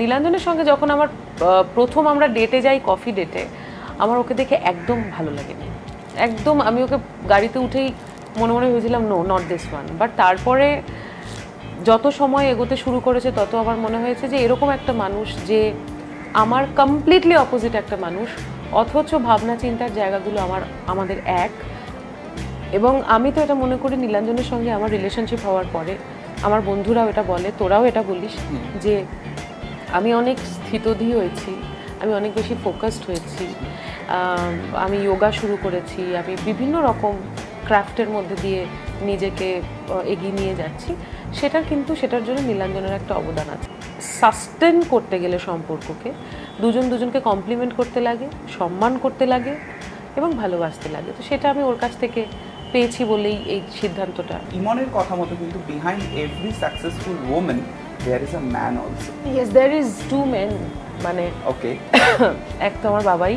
নীলাঞ্জনের সঙ্গে যখন আমার প্রথম আমরা ডেটে যাই, কফি ডেটে, আমার ওকে দেখে একদম ভালো লাগেনি, একদম। আমি ওকে গাড়িতে উঠেই মনে মনে ভেবেছিলাম no, not this one. But তারপরে যত সময় এগোতে শুরু করেছে তত আমার মনে হয়েছে যে এরকম একটা মানুষ, যে আমার কমপ্লিটলি অপোজিট একটা মানুষ, অথচ ভাবনা চিন্তার জায়গাগুলো আমাদের এক। এবং আমি তো এটা মনে করি নীলাঞ্জনের সঙ্গে আমার রিলেশনশিপ হওয়ার পরে, আমার বন্ধুরাও এটা বলে, তোরাও এটা বলিস, যে আমি অনেক স্থিতধী হয়েছি, আমি অনেক বেশি ফোকাসড হয়েছি, আমি যোগা শুরু করেছি, আমি বিভিন্ন রকম ক্রাফটের মধ্যে দিয়ে নিজেকে এগিয়ে নিয়ে যাচ্ছি। সেটার জন্য নীলাঞ্জনের একটা অবদান আছে। সাস্টেন করতে গেলে সম্পর্ককে দুজনকে কমপ্লিমেন্ট করতে লাগে, সম্মান করতে লাগে এবং ভালোবাসতে লাগে। তো সেটা আমি ওর কাছ থেকে পেয়েছি বলেই এই সিদ্ধান্তটা। ইমনের কথা মতো কিন্তু behind every successful woman there is a man also. Yes, there is two men. মানে ওকে, এক তো আমার বাবাই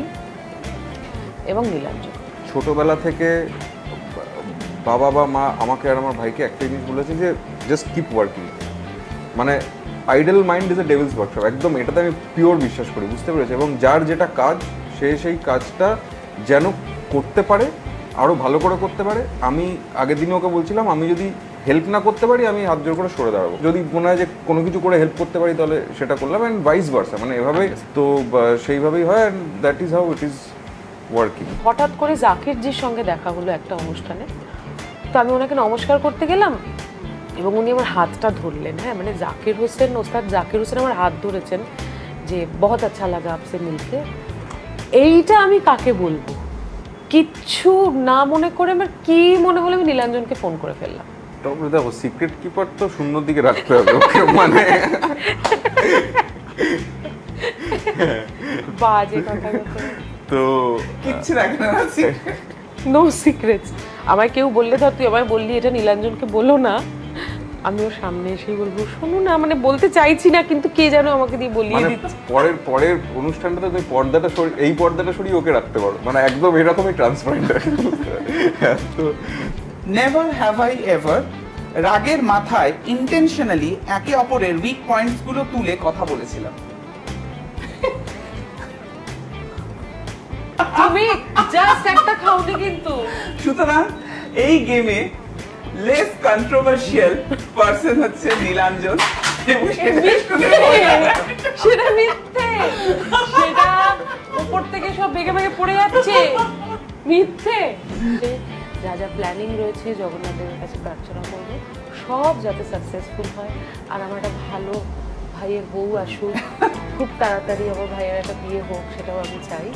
এবং নীলাঞ্জন। ছোটবেলা থেকে বাবা বা মা আমাকে আর আমার ভাইকে একটা জিনিস বলেছে যে জাস্ট কিপ ওয়ার্কিং, মানে idol mind is a Devil's workshop. একদম এটাতে আমি পিওর বিশ্বাস করি, বুঝতে পেরেছি। এবং যার যেটা কাজ সে সেই কাজটা যেন করতে পারে, আরও ভালো করে করতে পারে। আমি আগের দিনে ওকে বলছিলাম, আমি যদি হেল্প না করতে পারি আমি হাত জোর করে সরে দাঁড়াবো, যদি মনে হয় যে কোনো কিছু করে হেল্প করতে পারি তাহলে সেটা করলাম, অ্যান্ড ভাইস ভার্সা, মানে এভাবেই তো সেইভাবেই হয়, and that is how it is working. হঠাৎ করে জাকিরজির সঙ্গে দেখা হলো একটা অনুষ্ঠানে, তো আমি ওনাকে নমস্কার করতে গেলাম এবং উনি আমার হাতটা ধরলেন। হ্যাঁ, মানে ওস্তাদ জাকির হোসেন আমার হাত ধরেছেন যে বহুত আচ্ছা লাগা আপসে মিলকে। এইটা আমি কাকে বলবো, কিচ্ছু না মনে করে, আমার কি মনে হলো, আমি নীলাঞ্জনকে ফোন করে ফেললাম। তবে দেখো, সিক্রেট কিপার তো শূন্যর দিকে রাখতে হবে, মানে বাজে কথা তো কিচ্ছু রাখবে না, নো সিক্রেটস। আমায় কেউ বললে, ধর তুই আমায় বললি এটা নীলাঞ্জনকে বলো না, আমি ওর সামনে এসেই বলবো শোনো না, মানে বলতে চাইছি না কিন্তু কে যেন আমাকে দিয়ে বলিয়ে দিচ্ছে। পরের অনুষ্ঠানটাতে তুমি এই পর্দাটা সরিয়ে ওকে রাখতে পারো, মানে একদম এরকমই ট্রান্সপারেন্ট। তো নেভার হ্যাভ আই এভার রাগের মাথায় ইন্টেনশনালি একে অপরের উইক পয়েন্টস গুলো তুলে কথা বলেছিলাম। তুমি জাস্ট একটা খাওনি কিন্তু। সুতরাং এই গেমে লেস কন্ট্রোভার্সিয়াল পারসন হচ্ছে নীলাঞ্জন। সেটা মিথ্যে, সেটা উপর থেকে সব ভেঙে ভেঙে পড়ে যাচ্ছে, মিথ্যে। যা যা প্ল্যানিং রয়েছে জগন্নাথের কাছে প্রার্থনা করবো সব যাতে সাকসেসফুল হয়, আর আমার একটা ভালো ভাইয়ের বউ আসুক, খুব তাড়াতাড়ি আমার ভাইয়ের একটা বিয়ে হোক, সেটাও আমি চাই।